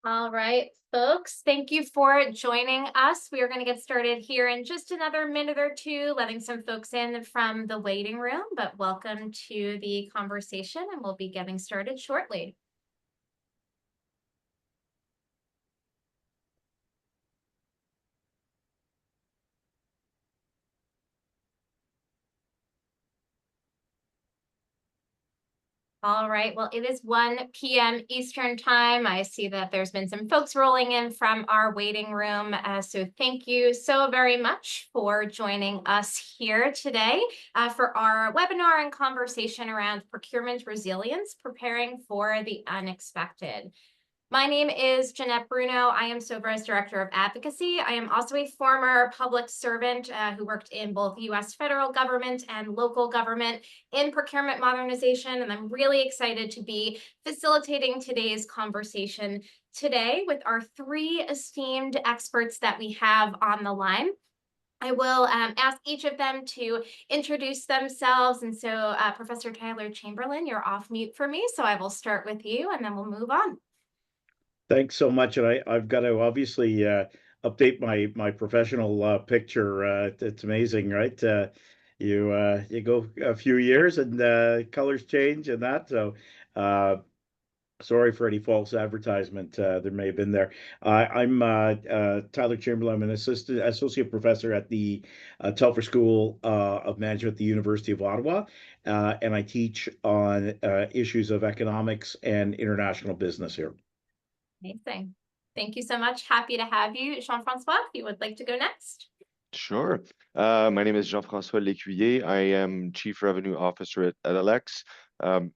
All right, folks, thank you for joining us. We are going to get started here in just another minute or two, letting some folks in from the waiting room, but welcome to the conversation, and we'll be getting started shortly. All right, well, it is 1 p.m. Eastern time. I see that there's been some folks rolling in from our waiting room. So thank you so very much for joining us here today for our webinar and conversation around procurement resilience, preparing for the unexpected. My name is Jeanette Bruno. I am SOVRA's Director of Advocacy. I am also a former public servant who worked in both U.S. federal government and local government in procurement modernization, and I'm really excited to be facilitating today's conversation today with our three esteemed experts that we have on the line. I will ask each of them to introduce themselves. And so, Professor Tyler Chamberlin, you're off mute for me, so I will start with you and then we'll move on. Thanks so much, and I've got to obviously update my professional picture. It's amazing, right? You go a few years and colors change and that. So sorry for any false advertisement there may have been there. I'm Tyler Chamberlain. I'm an associate professor at the Telfer School of Management at the University of Ottawa, and I teach on issues of economics and international business here. Amazing. Thank you so much. Happy to have you. Jean-François, if you would like to go next. Sure. My name is Jean-François L'Ecuyer. I am Chief Revenue Officer at EDILEX.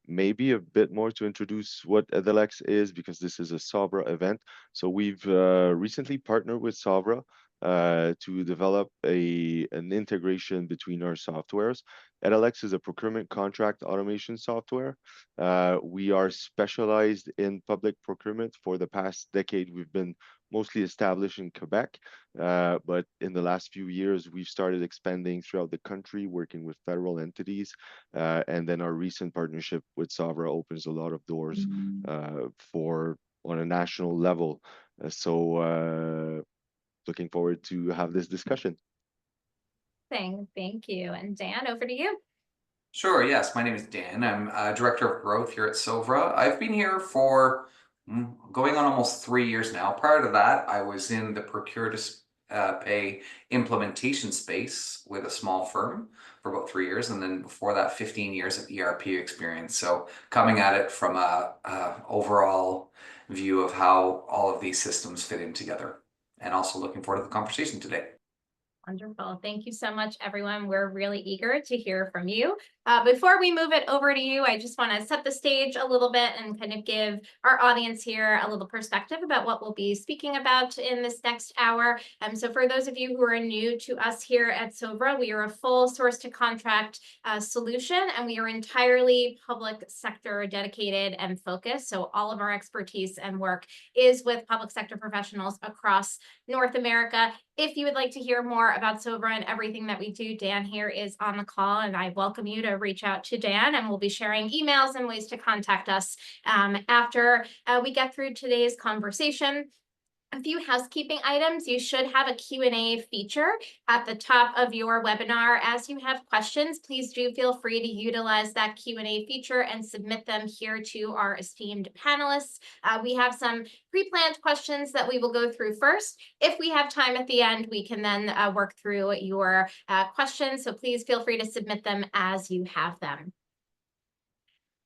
Maybe a bit more to introduce what EDILEX is, because this is a SOVRA event. So we've recently partnered with SOVRA to develop an integration between our softwares. EDILEX is a procurement contract automation software. We are specialized in public procurement. For the past decade, we've been mostly established in Quebec, but in the last few years, we've started expanding throughout the country, working with federal entities, and then our recent partnership with SOVRA opens a lot of doors for on a national level. So looking forward to have this discussion. Thank you. And Dan, over to you. Sure, yes. My name is Dan. I'm Director of Growth here at SOVRA. I've been here for going on almost 3 years now. Prior to that, I was in the procure to pay implementation space with a small firm for about 3 years. And then before that, 15 years of ERP experience. So coming at it from a overall view of how all of these systems fit in together. And also looking forward to the conversation today. Wonderful. Thank you so much, everyone. We're really eager to hear from you. Before we move it over to you, I just want to set the stage a little bit and kind of give our audience here a little perspective about what we'll be speaking about in this next hour. So for those of you who are new to us here at SOVRA, we are a full source to contract solution, and we are entirely public sector dedicated and focused. So all of our expertise and work is with public sector professionals across North America. If you would like to hear more about SOVRA and everything that we do, Dan here is on the call, and I welcome you to reach out to Dan, and we'll be sharing emails and ways to contact us after we get through today's conversation. A few housekeeping items. You should have a Q&A feature at the top of your webinar. As you have questions, please do feel free to utilize that Q&A feature and submit them here to our esteemed panelists. We have some pre-planned questions that we will go through first. If we have time at the end, we can then work through your questions. So please feel free to submit them as you have them.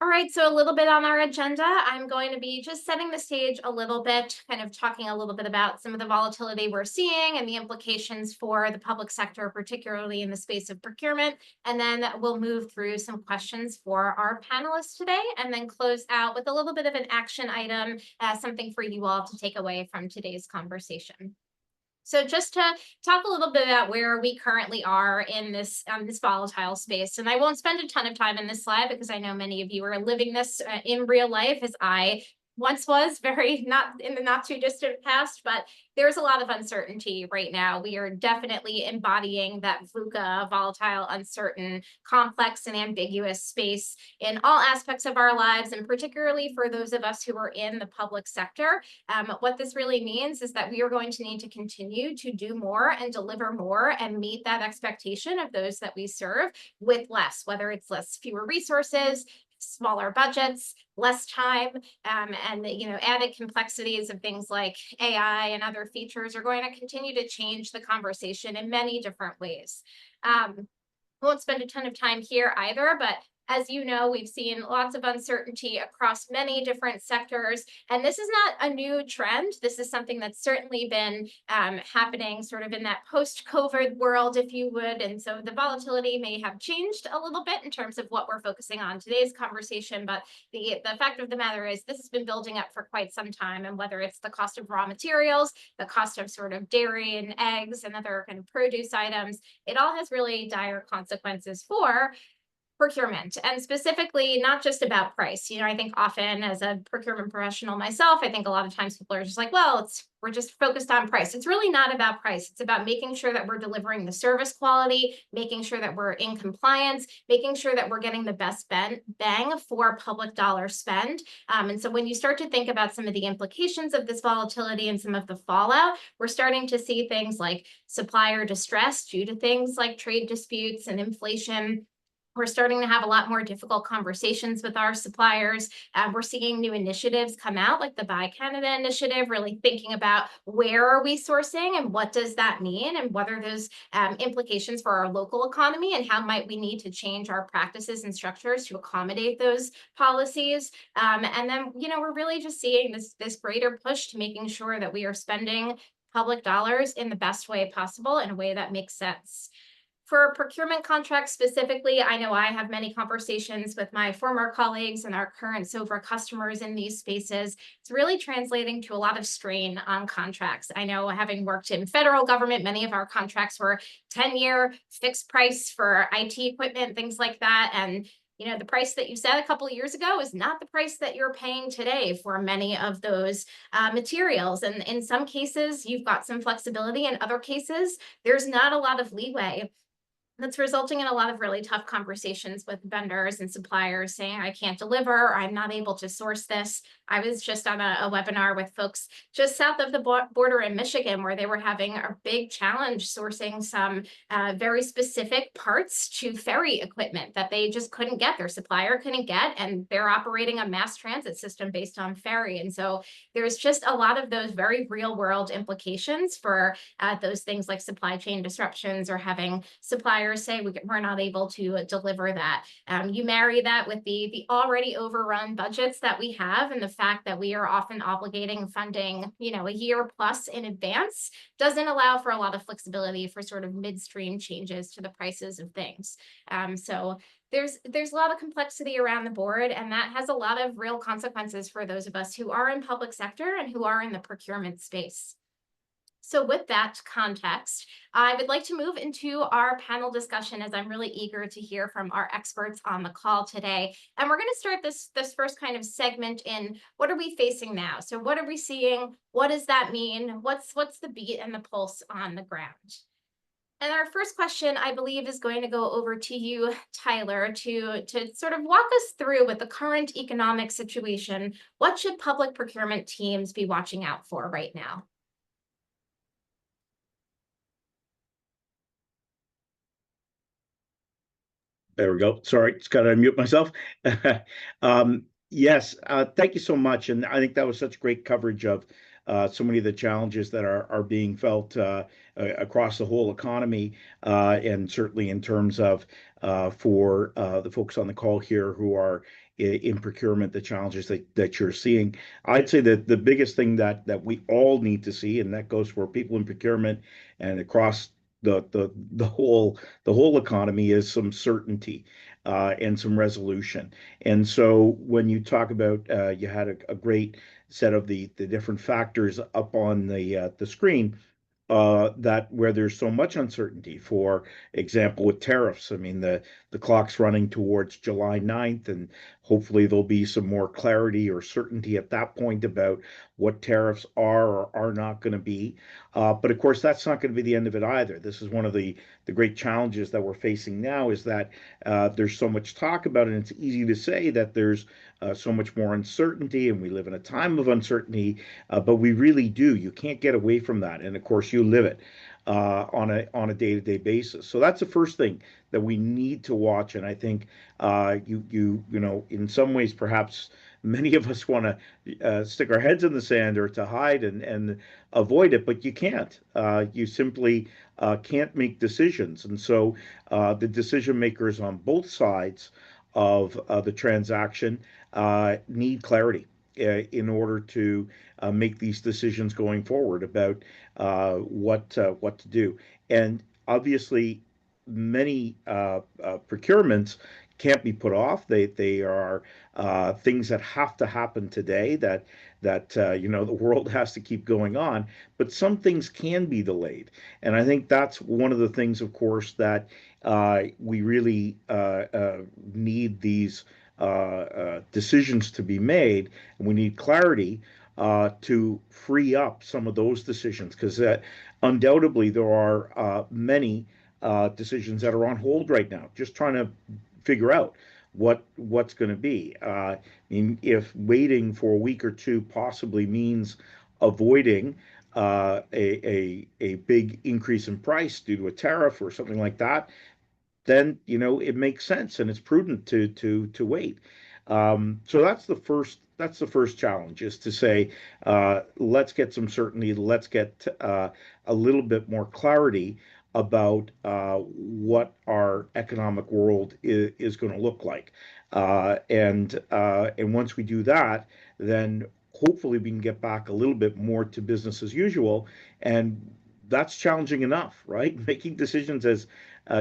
All right, so a little bit on our agenda. I'm going to be just setting the stage a little bit, kind of talking a little bit about some of the volatility we're seeing and the implications for the public sector, particularly in the space of procurement. And then we'll move through some questions for our panelists today, and then close out with a little bit of an action item, something for you all to take away from today's conversation. So just to talk a little bit about where we currently are in this volatile space, and I won't spend a ton of time in this slide because I know many of you are living this in real life as I once was very not in the not too distant past, but there's a lot of uncertainty right now. We are definitely embodying that VUCA, volatile, uncertain, complex, and ambiguous space in all aspects of our lives, and particularly for those of us who are in the public sector. What this really means is that we are going to need to continue to do more and deliver more and meet that expectation of those that we serve with less, whether it's fewer resources, smaller budgets, less time, and added complexities of things like AI and other features are going to continue to change the conversation in many different ways. Won't spend a ton of time here either, but as you know, we've seen lots of uncertainty across many different sectors, and this is not a new trend. This is something that's certainly been happening sort of in that post-COVID world, if you would, and so the volatility may have changed a little bit in terms of what we're focusing on today's conversation, but the fact of the matter is this has been building up for quite some time, and whether it's the cost of raw materials, the cost of sort of dairy and eggs and other kind of produce items, it all has really dire consequences for procurement, and specifically not just about price. I think often as a procurement professional myself, I think a lot of times people are just like, well, we're just focused on price. It's really not about price. It's about making sure that we're delivering the service quality, making sure that we're in compliance, making sure that we're getting the best bang for public dollar spend. And so when you start to think about some of the implications of this volatility and some of the fallout, we're starting to see things like supplier distress due to things like trade disputes and inflation. We're starting to have a lot more difficult conversations with our suppliers. We're seeing new initiatives come out, like the Buy Canada initiative, really thinking about where are we sourcing and what does that mean, and what are those implications for our local economy, and how might we need to change our practices and structures to accommodate those policies. And then, we're really just seeing this greater push to making sure that we are spending public dollars in the best way possible, in a way that makes sense. For procurement contracts specifically, I know I have many conversations with my former colleagues and our current SOVRA customers in these spaces. It's really translating to a lot of strain on contracts. I know, having worked in federal government, many of our contracts were 10-year fixed price for IT equipment, things like that. And the price that you set a couple of years ago is not the price that you're paying today for many of those materials. And in some cases, you've got some flexibility. In other cases, there's not a lot of leeway. That's resulting in a lot of really tough conversations with vendors and suppliers saying, I can't deliver, or I'm not able to source this. I was just on a webinar with folks just south of the border in Michigan, where they were having a big challenge sourcing some very specific parts to ferry equipment that they just couldn't get, their supplier couldn't get, and they're operating a mass transit system based on ferry. And so there's just a lot of those very real world implications for those things like supply chain disruptions, or having suppliers say we're not able to deliver that. You marry that with the already overrun budgets that we have, and the fact that we are often obligating funding, a year plus in advance, doesn't allow for a lot of flexibility for sort of midstream changes to the prices of things. So there's a lot of complexity around the board, and that has a lot of real consequences for those of us who are in public sector and who are in the procurement space. So with that context, I would like to move into our panel discussion, as I'm really eager to hear from our experts on the call today. And we're going to start this first kind of segment in, what are we facing now? So what are we seeing? What does that mean? What's the beat and the pulse on the ground? And our first question, I believe, is going to go over to you, Tyler, to sort of walk us through, with the current economic situation, what should public procurement teams be watching out for right now? There we go. Sorry, just got to unmute myself. Yes, thank you so much. And I think that was such great coverage of so many of the challenges that are being felt across the whole economy, and certainly in terms of for the folks on the call here who are in procurement, the challenges that you're seeing. I'd say that the biggest thing that we all need to see, and that goes for people in procurement and across the whole economy, is some certainty and some resolution. And so when you talk about, you had a great set of the different factors up on the screen, that where there's so much uncertainty. For example, with tariffs, I mean, the clock's running towards July 9th, and Hopefully there'll be some more clarity or certainty at that point about what tariffs are or are not going to be. But of course, that's not going to be the end of it either. This is one of the great challenges that we're facing now, is that there's so much talk about it, and it's easy to say that there's so much more uncertainty, and we live in a time of uncertainty, but we really do. You can't get away from that, and of course, you live it on a day-to-day basis. So that's the first thing that we need to watch, and I think you know, in some ways, perhaps many of us want to stick our heads in the sand or to hide and avoid it, but you can't. You simply can't make decisions, and so the decision makers on both sides of the transaction need clarity in order to make these decisions going forward about what to do. And obviously, many procurements can't be put off. They are things that have to happen today. That you know, the world has to keep going on, but some things can be delayed. And I think that's one of the things, of course, that we really need these decisions to be made, and we need clarity to free up some of those decisions, because undoubtedly there are many decisions that are on hold right now, just trying to figure out what's going to be. I mean, if waiting for a week or two possibly means avoiding a big increase in price due to a tariff or something like that, then you know it makes sense and it's prudent to wait. So that's the first challenge, is to say let's get some certainty, let's get a little bit more clarity about what our economic world is going to look like, and once we do that, then hopefully we can get back a little bit more to business as usual, and that's challenging enough, right? Making decisions, as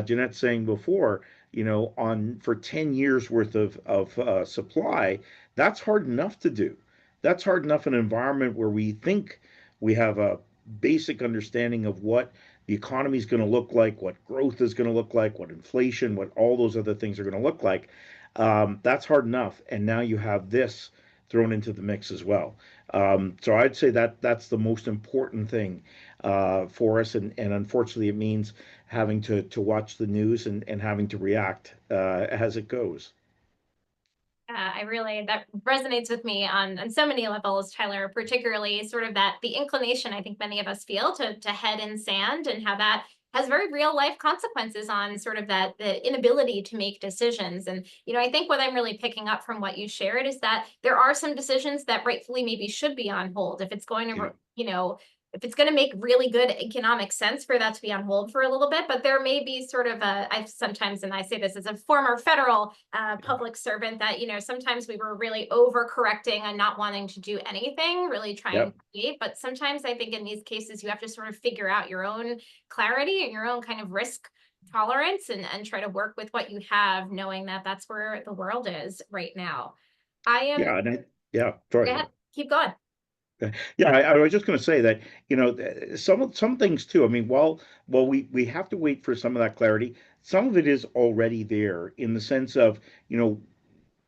Jeanette's saying before, you know, on for 10 years worth of supply, that's hard enough to do. That's hard enough in an environment where we think we have a basic understanding of what the economy is going to look like, what growth is going to look like, what inflation, what all those other things are going to look like. That's hard enough. And now you have this thrown into the mix as well. So I'd say that that's the most important thing for us. And unfortunately, it means having to watch the news and having to react as it goes. That resonates with me on so many levels, Tyler, particularly sort of that the inclination I think many of us feel to head in sand, and how that has very real life consequences on sort of that the inability to make decisions. And, you know, I think what I'm really picking up from what you shared is that there are some decisions that rightfully maybe should be on hold if it's going to, Yeah. you know, if it's going to make really good economic sense for that to be on hold for a little bit. But there may be sort of I sometimes, and I say this as a former federal public servant, that, you know, sometimes we were really overcorrecting and not wanting to do anything, really trying Yep. to wait. But sometimes I think in these cases, you have to sort of figure out your own clarity and your own kind of risk tolerance, and try to work with what you have, knowing that that's where the world is right now. I am, Yeah. Yeah. go Sorry. ahead, keep going. Yeah, I was just going to say that, you know, some things too. I mean, while we have to wait for some of that clarity, some of it is already there, in the sense of, you know,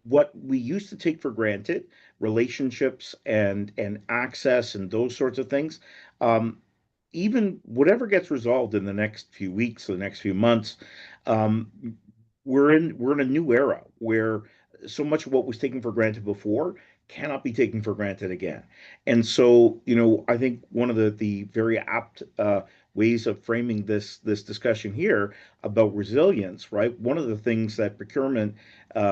what we used to take for granted, relationships and access and those sorts of things. Um, Even whatever gets resolved in the next few weeks, or the next few months, um, we're in a new era where so much of what was taken for granted before cannot be taken for granted again. And so, you know, I think one of the very apt ways of framing this discussion here about resilience, right? One of the things that procurement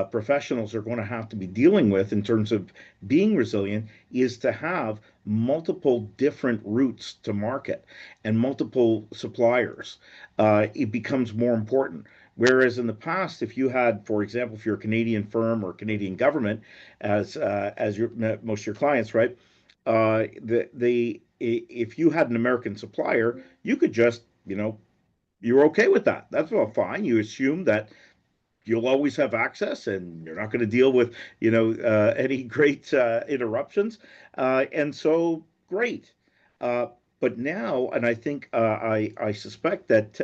professionals are going to have to be dealing with in terms of being resilient is to have multiple different routes to market and multiple suppliers. It becomes more important. Whereas in the past, if you had, for example, if you're a Canadian firm or Canadian government, as your most of your clients, right? If you had an American supplier, you could just, you know, you're okay with that. That's all fine. You assume that you'll always have access and you're not going to deal with, you know, any great interruptions. And so great. But now, and I think I suspect that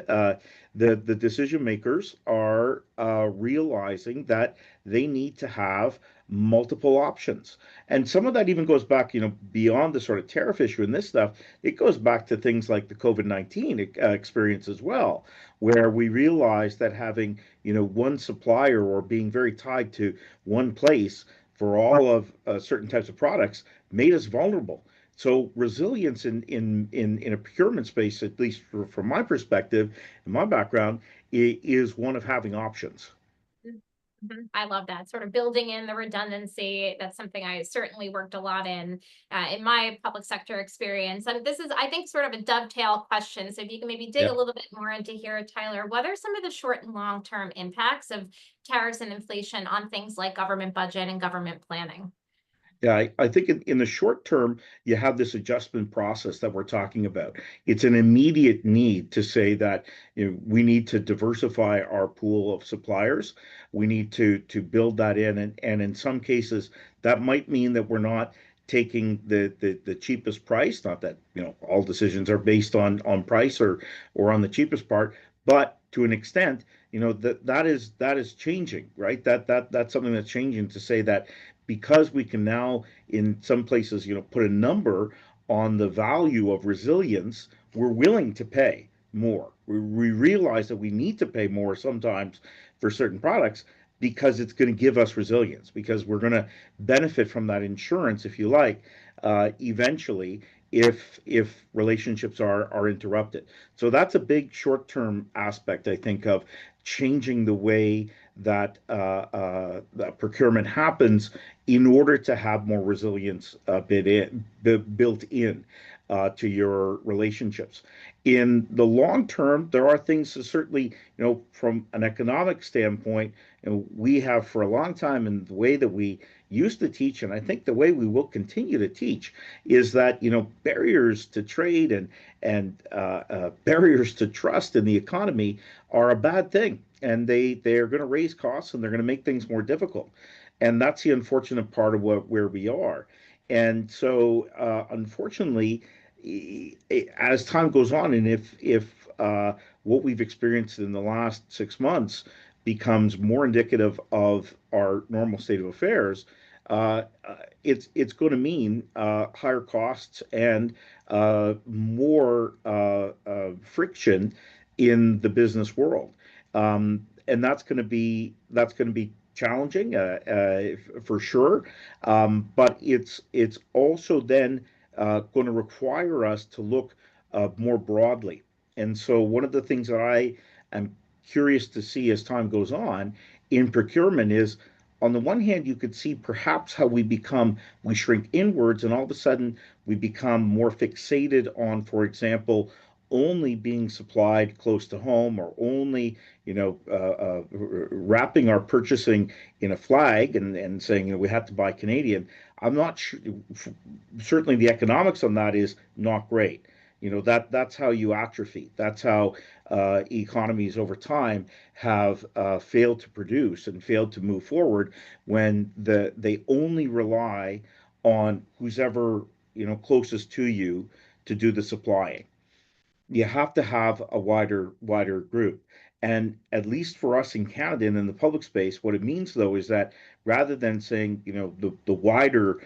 the decision makers are realizing that they need to have multiple options. And some of that even goes back, beyond the sort of tariff issue and this stuff. It goes back to things like the COVID-19 experience as well, where we realized that having, one supplier or being very tied to one place for all of certain types of products made us vulnerable. So resilience in a procurement space, at least from my perspective and my background, is one of having options. I love that sort of building in the redundancy. That's something I certainly worked a lot in my public sector experience. And this is, I think, sort of a dovetail question. So if you can maybe dig a Yep. little bit more into here, Tyler, what are some of the short and long-term impacts of tariffs and inflation on things like government budget and government planning? Yeah, I think in the short term, you have this adjustment process that we're talking about. It's an immediate need to say that we need to diversify our pool of suppliers. We need to build that in, and in some cases, that might mean that we're not taking the cheapest price. Not that all decisions are based on price or on the cheapest part, but to an extent, that is changing, right? That's something that's changing to say that because we can now in some places put a number on the value of resilience, we're willing to pay more. We realize that we need to pay more sometimes for certain products because it's going to give us resilience, because we're going to benefit from that insurance, if you like, eventually, if relationships are interrupted. So that's a big short-term aspect, I think, of changing the way that procurement happens in order to have more resilience built in to your relationships. In the long term, there are things that certainly, from an economic standpoint, we have for a long time, and the way that we used to teach, and I think the way we will continue to teach, is that barriers to trade and barriers to trust in the economy are a bad thing, and they're going to raise costs and they're going to make things more difficult. And that's the unfortunate part of where we are. And so, unfortunately, as time goes on, and if what we've experienced in the last 6 months becomes more indicative of our normal state of affairs, it's going to mean higher costs and more friction in the business world, and that's going to be challenging for sure. But it's also then going to require us to look more broadly. And so one of the things that I am curious to see as time goes on in procurement is, on the one hand, you could see perhaps how we shrink inwards, and all of a sudden we become more fixated on, for example, only being supplied close to home, or only, wrapping our purchasing in a flag and saying, we have to buy Canadian. I'm not sure. Certainly, the economics on that is not great. That's how you atrophy. That's how economies over time have failed to produce and failed to move forward, when they only rely on who's ever closest to you to do the supplying. You have to have a wider group. And at least for us in Canada and in the public space, what it means though is that rather than saying the wider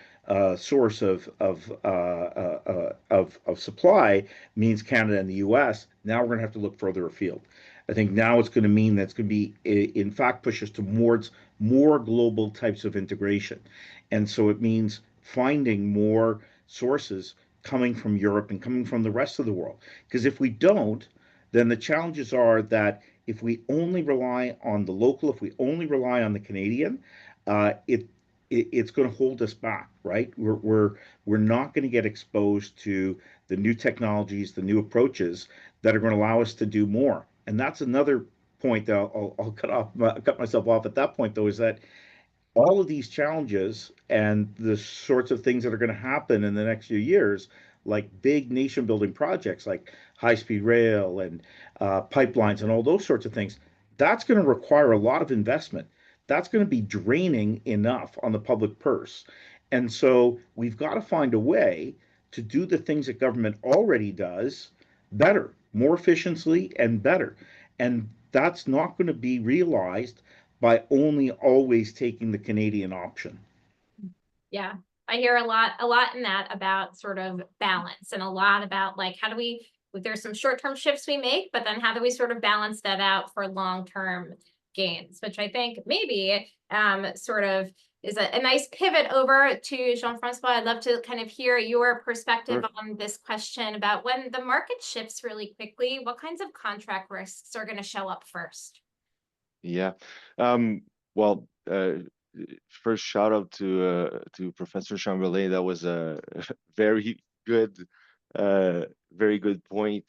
source of supply means Canada and the U.S., now we're going to have to look further afield. I think now it's going to mean that it's going to be, in fact, push us towards more global types of integration. And so it means finding more sources coming from Europe and coming from the rest of the world. Because if we don't, then the challenges are that if we only rely on the local, if we only rely on the Canadian, it's going to hold us back, right? We're not going to get exposed to the new technologies, the new approaches that are going to allow us to do more. And that's another point that I'll cut myself off at that point, though, is that all of these challenges and the sorts of things that are going to happen in the next few years, like big nation building projects like high speed rail and pipelines and all those sorts of things, that's going to require a lot of investment. That's going to be draining enough on the public purse. And so we've got to find a way to do the things that government already does better, more efficiently and better. And that's not going to be realized by only always taking the Canadian option. Yeah, I hear a lot in that about sort of balance, and a lot about like how do we, there's some short-term shifts we make, but then how do we sort of balance that out for long-term gains, which I think maybe sort of is a nice pivot over to Jean-François. I'd love to kind of hear your perspective Sure. on this question about when the market shifts really quickly, what kinds of contract risks are going to show up first? Yeah. Well, first shout out to Professor Chamberlain. That was a very good, very good point.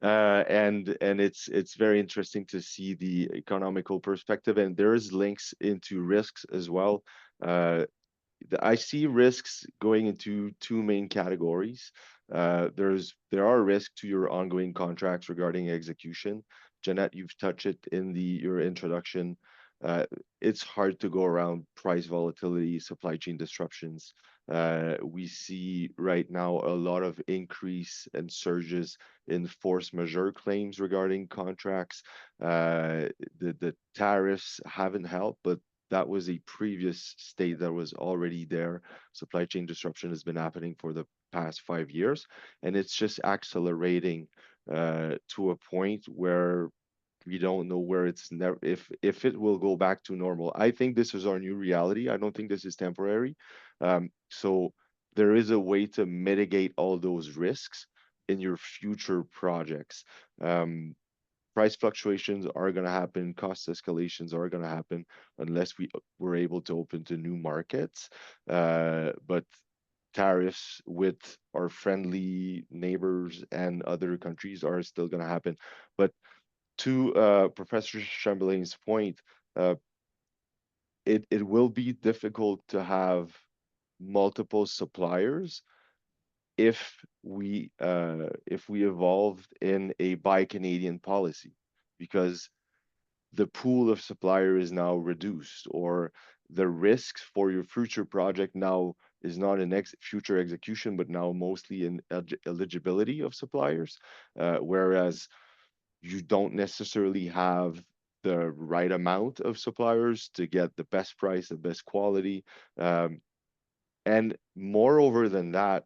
And it's very interesting to see the economical perspective, and there is links into risks as well. I see risks going into two main categories. There are risks to your ongoing contracts regarding execution. Jeanette, you've touched it in your introduction. It's hard to go around price volatility, supply chain disruptions. We see right now a lot of increase and surges in force majeure claims regarding contracts. The tariffs haven't helped, but that was a previous state that was already there. Supply chain disruption has been happening for the past 5 years, and it's just accelerating to a point where we don't know where it's never if it will go back to normal. I think this is our new reality. I don't think this is temporary. So there is a way to mitigate all those risks in your future projects. Price fluctuations are going to happen, cost escalations are going to happen unless we're able to open to new markets. But tariffs with our friendly neighbors and other countries are still going to happen. But to Professor Chamberlain's point, it will be difficult to have multiple suppliers if we evolved in a buy Canadian policy, because the pool of supplier is now reduced, or the risks for your future project now is not in future execution, but now mostly in eligibility of suppliers, whereas you don't necessarily have the right amount of suppliers to get the best price, the best quality. And moreover than that,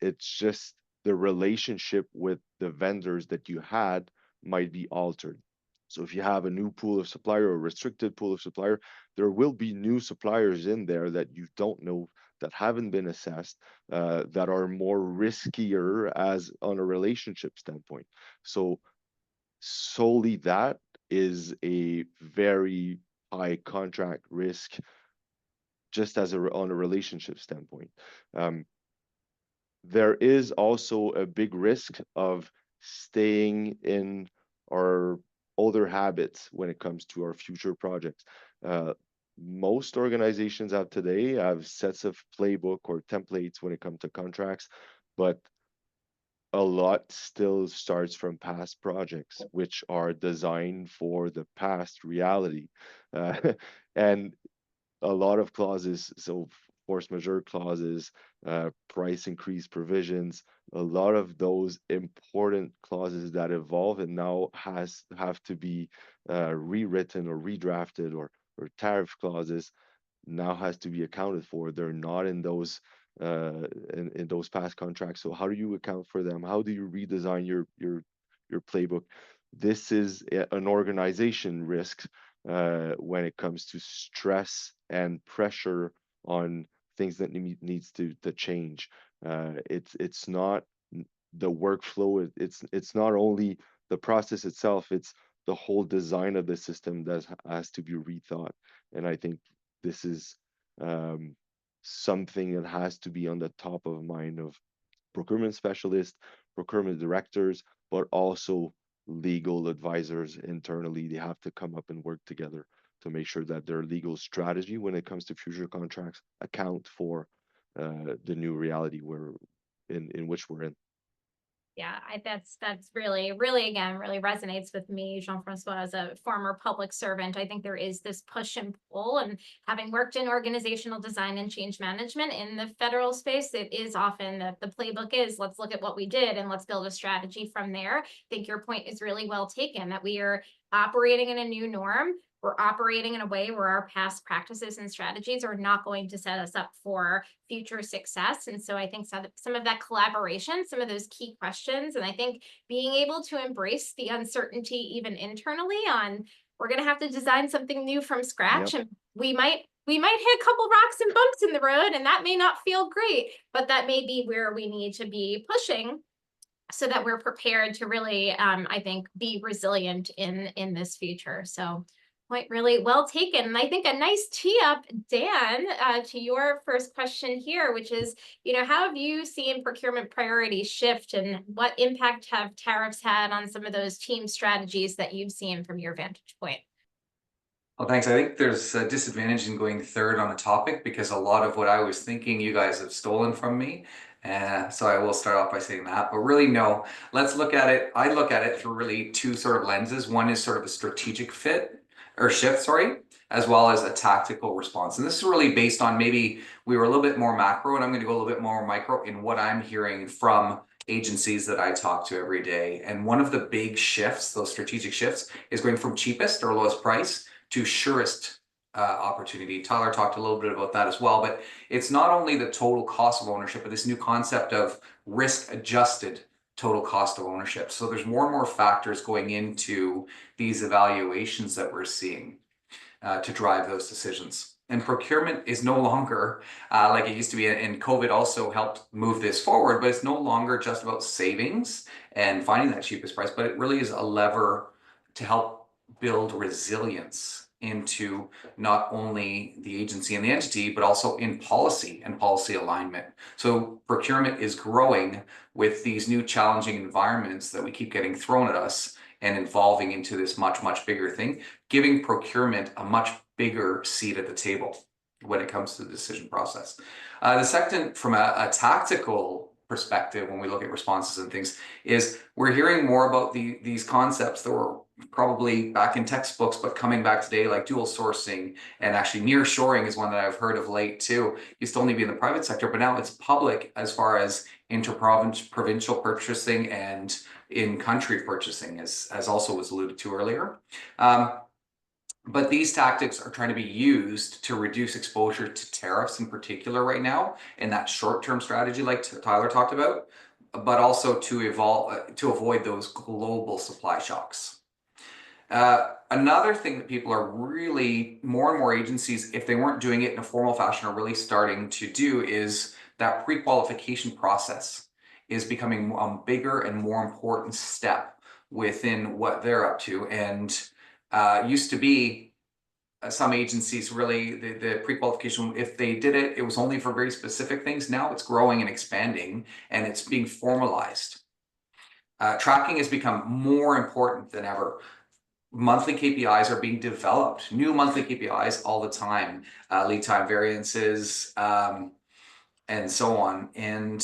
it's just the relationship with the vendors that you had might be altered. So if you have a new pool of supplier or restricted pool of supplier, there will be new suppliers in there that you don't know, that haven't been assessed, that are more riskier as on a relationship standpoint. So solely that is a very high contract risk just as on a relationship standpoint. There is also a big risk of staying in our older habits when it comes to our future projects. Most organizations out today have sets of playbook or templates when it comes to contracts, but a lot still starts from past projects, which are designed for the past reality. And a lot of clauses, so force majeure clauses, price increase provisions, a lot of those important clauses that evolve and now have to be rewritten or redrafted, or tariff clauses now has to be accounted for. They're not in those in those past contracts. So how do you account for them? How do you redesign your playbook? This is an organization risk when it comes to stress and pressure on things that needs to change. It's not the workflow. It's not only the process itself. It's the whole design of the system that has to be rethought. And I think this is something that has to be on the top of mind of procurement specialists, procurement directors, but also legal advisors internally. They have to come up and work together to make sure that their legal strategy when it comes to future contracts account for the new reality in which we're in. Yeah, that's really, really, again, really resonates with me, Jean-François, as a former public servant. I think there is this push and pull, and having worked in organizational design and change management in the federal space, it is often that the playbook is, let's look at what we did and let's build a strategy from there. I think your point is really well taken, that we are operating in a new norm. We're operating in a way where our past practices and strategies are not going to set us up for future success. And so I think some of that collaboration, some of those key questions, and I think being able to embrace the uncertainty even internally on, we're going to have to design something new from scratch. Yep. And we might hit a couple rocks and bumps in the road, and that may not feel great, but that may be where we need to be pushing so that we're prepared to really, I think, be resilient in this future. So point really well taken. And I think a nice tee up, Dan, to your first question here, which is, how have you seen procurement priorities shift, and what impact have tariffs had on some of those team strategies that you've seen from your vantage point? Well, thanks. I think there's a disadvantage in going third on a topic because a lot of what I was thinking you guys have stolen from me. So I will start off by saying that, but really no, let's look at it. I look at it through really two sort of lenses. One is sort of a strategic fit or shift, sorry, as well as a tactical response. And this is really based on, maybe we were a little bit more macro, and I'm going to go a little bit more micro in what I'm hearing from agencies that I talk to every day. And one of the big shifts, those strategic shifts, is going from cheapest or lowest price to surest opportunity. Tyler talked a little bit about that as well, but it's not only the total cost of ownership, but this new concept of risk-adjusted total cost of ownership. So there's more and more factors going into these evaluations that we're seeing to drive those decisions. And procurement is no longer like it used to be, and COVID also helped move this forward, but it's no longer just about savings and finding that cheapest price, but it really is a lever to help build resilience into not only the agency and the entity, but also in policy and policy alignment. So procurement is growing with these new challenging environments that we keep getting thrown at us and evolving into this much, much bigger thing, giving procurement a much bigger seat at the table when it comes to the decision process. The second, from a tactical perspective, when we look at responses and things, is we're hearing more about these concepts that were probably back in textbooks, but coming back today, like dual sourcing, and actually near shoring is one that I've heard of late too. Used to only be in the private sector, but now it's public as far as provincial purchasing and in-country purchasing, as also was alluded to earlier. But these tactics are trying to be used to reduce exposure to tariffs in particular right now, in that short-term strategy like Tyler talked about, but also to avoid those global supply shocks. Another thing that people are really, more and more agencies, if they weren't doing it in a formal fashion, are really starting to do, is that pre-qualification process is becoming a bigger and more important step within what they're up to. And used to be some agencies really, the pre-qualification, if they did it, it was only for very specific things. Now it's growing and expanding, and it's being formalized. Tracking has become more important than ever. Monthly KPIs are being developed, new monthly KPIs all the time, lead time variances, and so on. And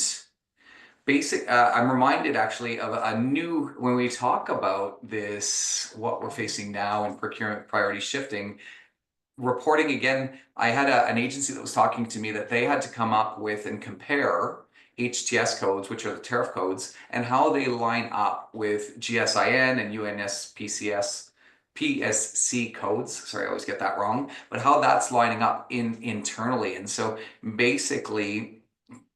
I'm reminded actually of a new, when we talk about this, what we're facing now in procurement priority shifting, reporting again, I had an agency that was talking to me that they had to come up with and compare HTS codes, which are the tariff codes, and how they line up with GSIN and PSC codes. Sorry, I always get that wrong, but how that's lining up internally. And so basically,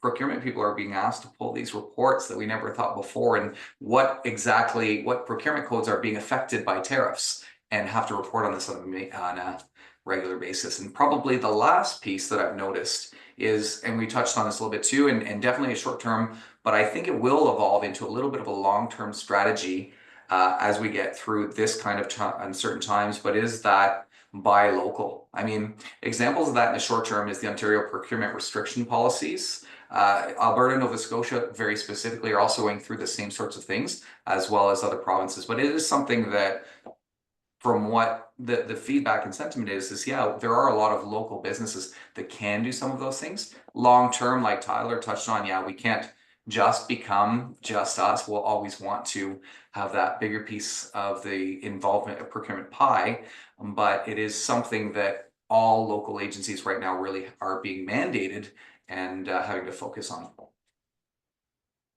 procurement people are being asked to pull these reports that we never thought before, and what procurement codes are being affected by tariffs, and have to report on this on a regular basis. And probably the last piece that I've noticed is, and we touched on this a little bit too, and definitely a short term, but I think it will evolve into a little bit of a long-term strategy as we get through this kind of uncertain times, but is that buy local. I mean, examples of that in the short term is the Ontario procurement restriction policies. Alberta and Nova Scotia very specifically are also going through the same sorts of things, as well as other provinces. But it is something that, from what the feedback and sentiment is yeah, there are a lot of local businesses that can do some of those things. Long term, like Tyler touched on, yeah, we can't just become just us. We'll always want to have that bigger piece of the involvement of procurement pie, but it is something that all local agencies right now really are being mandated and having to focus on.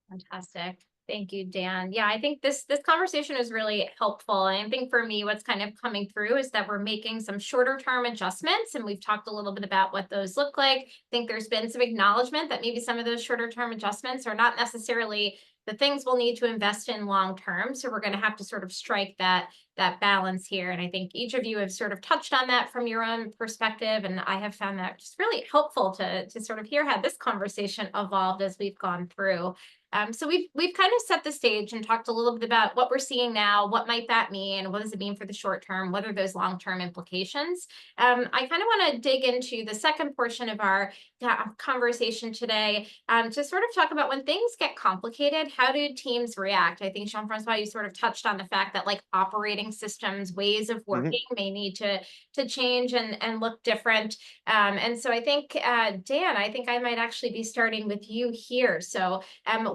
Fantastic. Thank you, Dan. Yeah, I think this conversation is really helpful. And I think for me, what's kind of coming through is that we're making some shorter term adjustments, and we've talked a little bit about what those look like. I think there's been some acknowledgement that maybe some of those shorter term adjustments are not necessarily the things we'll need to invest in long term. So we're going to have to sort of strike that balance here. And I think each of you have sort of touched on that from your own perspective. And I have found that just really helpful to sort of hear how this conversation evolved as we've gone through. So we've kind of set the stage and talked a little bit about what we're seeing now, what might that mean, what does it mean for the short term, what are those long-term implications? I kind of want to dig into the second portion of our conversation today to sort of talk about when things get complicated, how do teams react? I think, Jean-François, you sort of touched on the fact that like operating systems, ways of working may need to change and look different. And so I think, Dan, I think I might actually be starting with you here. So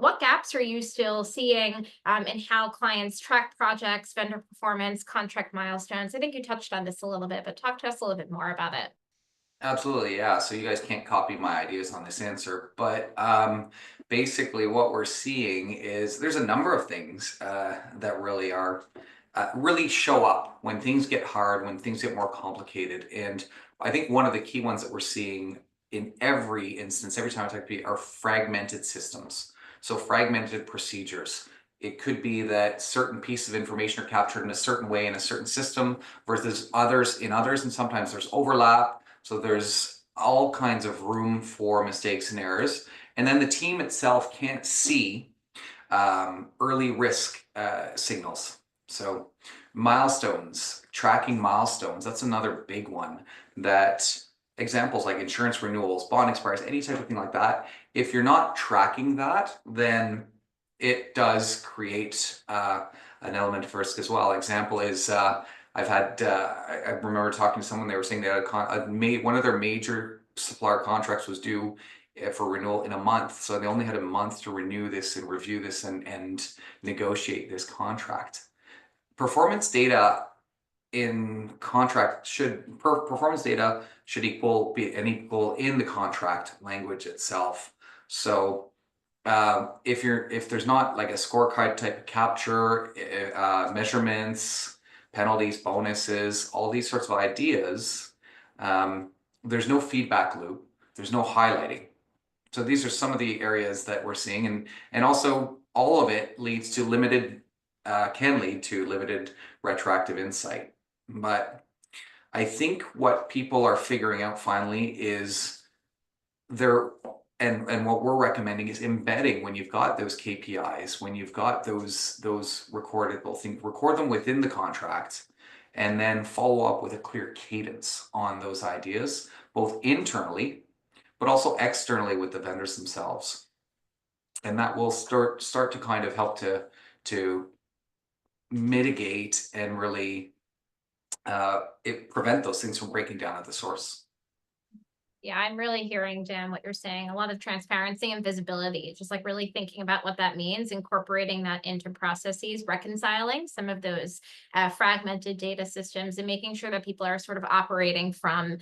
what gaps are you still seeing in how clients track projects, vendor performance, contract milestones? I think you touched on this a little bit, but talk to us a little bit more about it. Absolutely, yeah. So you guys can't copy my ideas on this answer, but basically what we're seeing is there's a number of things that really are really show up when things get hard, when things get more complicated. And I think one of the key ones that we're seeing in every instance, every time I talk to people, are fragmented systems. So fragmented procedures. It could be that certain pieces of information are captured in a certain way in a certain system versus others in others, and sometimes there's overlap. So there's all kinds of room for mistakes and errors. And then the team itself can't see early risk signals. So milestones, tracking milestones, that's another big one. That examples like insurance renewals, bond expires, any type of thing like that, if you're not tracking that, then it does create an element of risk as well. Example is I've had, I remember talking to someone, they were saying they had one of their major supplier contracts was due for renewal in a month. So they only had a month to renew this and review this and negotiate this contract. Performance data in contract performance data should be equal in the contract language itself. So if there's not like a scorecard type of capture, measurements, penalties, bonuses, all these sorts of ideas, there's no feedback loop, there's no highlighting. So these are some of the areas that we're seeing, and also all of it leads to can lead to limited retroactive insight. But I think what people are figuring out finally is and what we're recommending is embedding when you've got those KPIs, when you've got those recordable things, record them within the contract, and then follow up with a clear cadence on those ideas, both internally, but also externally with the vendors themselves. And that will start to kind of help to mitigate and really prevent those things from breaking down at the source. Yeah, I'm really hearing, Jim, what you're saying. A lot of transparency and visibility, just like really thinking about what that means, incorporating that into processes, reconciling some of those fragmented data systems and making sure that people are sort of operating from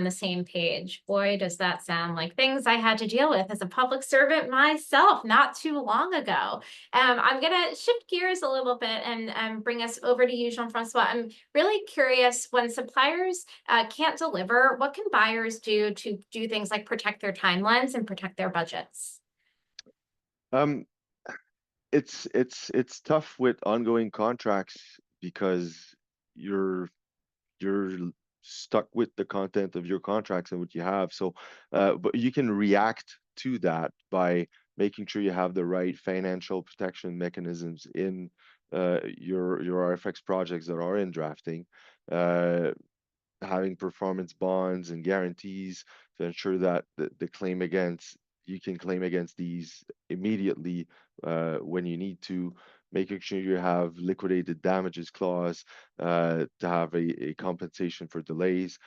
the same page. Boy, does that sound like things I had to deal with as a public servant myself not too long ago. I'm going to shift gears a little bit and bring us over to you, Jean-François. I'm really curious, when suppliers can't deliver, what can buyers do to do things like protect their timelines and protect their budgets? It's tough with ongoing contracts because you're stuck with the content of your contracts and what you have. So, but you can react to that by making sure you have the right financial protection mechanisms in your RFX projects that are in drafting, having performance bonds and guarantees to ensure that you can claim against these immediately when you need to, making sure you have liquidated damages clause to have a compensation for delays.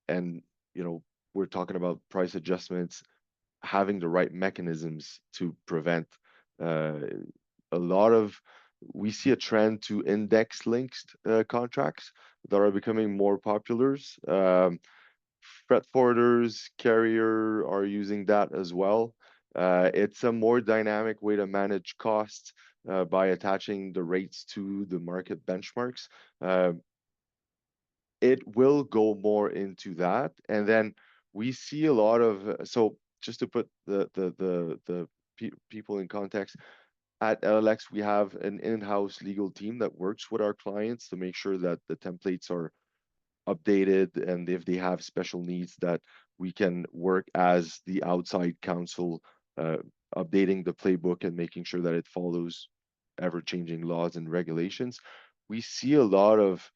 And, we're talking about price adjustments having the right mechanisms to prevent a lot of, we see a trend to index linked contracts that are becoming more popular. Freight forwarders, carrier are using that as well. It's a more dynamic way to manage costs by attaching the rates to the market benchmarks. It will go more into that, and then we see a lot of so just to put the people in context, at EDILEX we have an in-house legal team that works with our clients to make sure that the templates are updated, and if they have special needs, that we can work as the outside counsel, updating the playbook and making sure that it follows ever-changing laws and regulations. We see a lot of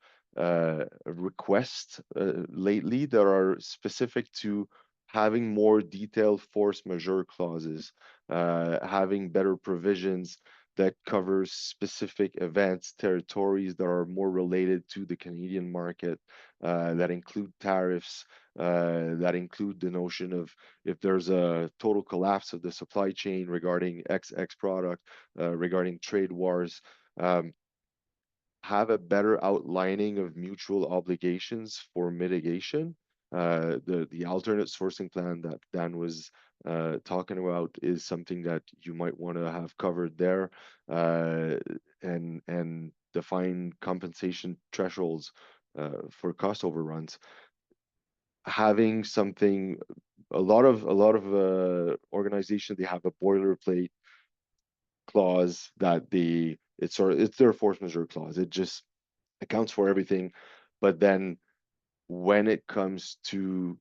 requests lately that are specific to having more detailed force majeure clauses, having better provisions that covers specific events, territories that are more related to the Canadian market, that include tariffs, that include the notion of if there's a total collapse of the supply chain regarding XX product, regarding trade wars, have a better outlining of mutual obligations for mitigation. The alternate sourcing plan that Dan was talking about is something that you might want to have covered there, and define compensation thresholds for cost overruns. Having something, a lot of organizations, they have a boilerplate clause that it's their force majeure clause. It just accounts for everything, but then when it comes to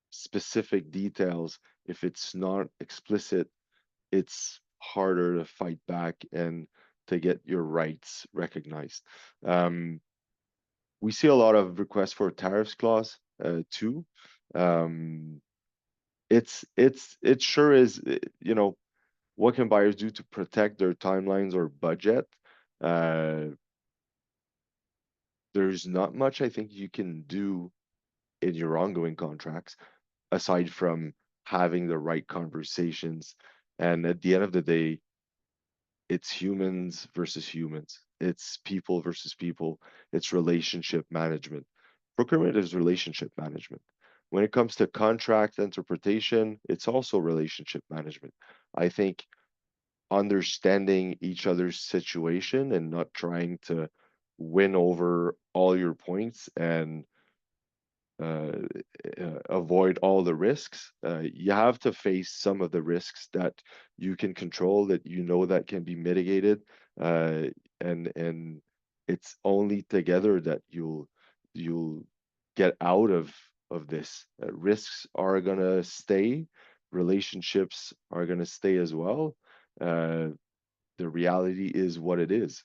specific details, if it's not explicit, it's harder to fight back and to get your rights recognized. We see a lot of requests for tariffs clause too. It sure is, what can buyers do to protect their timelines or budget? There's not much I think you can do in your ongoing contracts aside from having the right conversations. And at the end of the day, it's humans versus humans. It's people versus people. It's relationship management. Procurement is relationship management. When it comes to contract interpretation, it's also relationship management. I think understanding each other's situation and not trying to win over all your points and avoid all the risks. You have to face some of the risks that you can control, that that can be mitigated, and it's only together that you'll get out of this. Risks are gonna stay, relationships are gonna stay as well. The reality is what it is.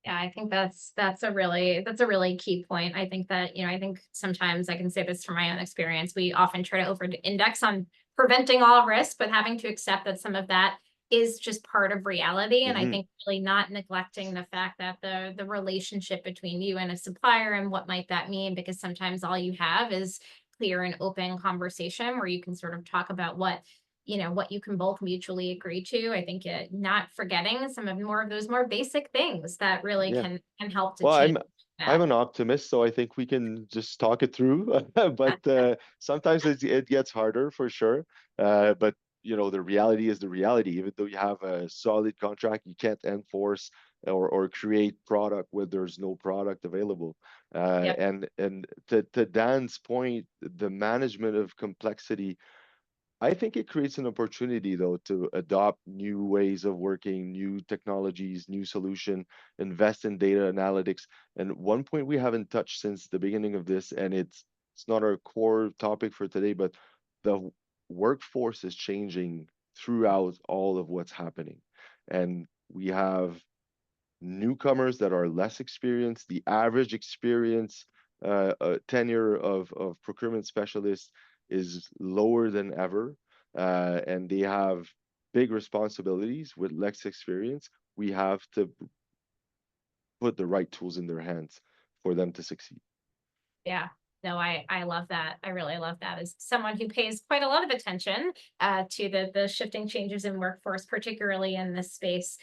Yeah, I think that's a really key point. I think that, I think sometimes I can say this from my own experience. We often try to over index on preventing all risk, but having to accept that some of that is just part of reality. And I think really not neglecting the fact that the relationship between you and a supplier and what might that mean, because sometimes all you have is clear and open conversation where you can sort of talk about what you can both mutually agree to. I think not forgetting some of those more basic things that really Yeah. can help to Well, change I'm that. an optimist, so I think we can just talk it through. But sometimes it gets harder for sure. But the reality is the reality. Even though you have a solid contract, you can't enforce or create product where there's no product available. Yep. And to Dan's point, the management of complexity, I think it creates an opportunity, though, to adopt new ways of working, new technologies, new solution, invest in data analytics. And one point we haven't touched since the beginning of this, and it's not our core topic for today, but the workforce is changing throughout all of what's happening. And we have newcomers that are less experienced. The average experience tenure of procurement specialists is lower than ever, and they have big responsibilities with less experience. We have to put the right tools in their hands for them to succeed. Yeah. No, I love that. I really love that as someone who pays quite a lot of attention to the shifting changes in workforce, particularly in this space.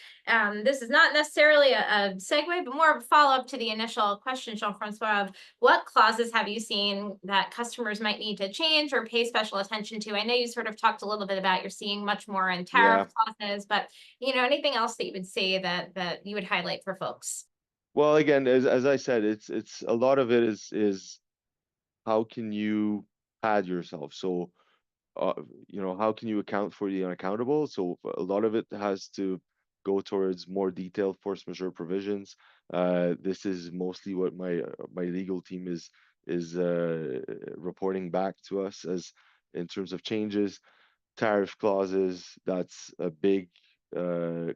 This is not necessarily a segue, but more of a follow-up to the initial question, Jean-François, of what clauses have you seen that customers might need to change or pay special attention to? I know you sort of talked a little bit about you're seeing much more in tariff clauses, but anything else that you would say that you would highlight for folks? Well, again, as I said, it's a lot of it is how can you pad yourself? So, how can you account for the unaccountable? So a lot of it has to go towards more detailed force majeure provisions. This is mostly what my legal team is reporting back to us as in terms of changes. Tariff clauses, that's a big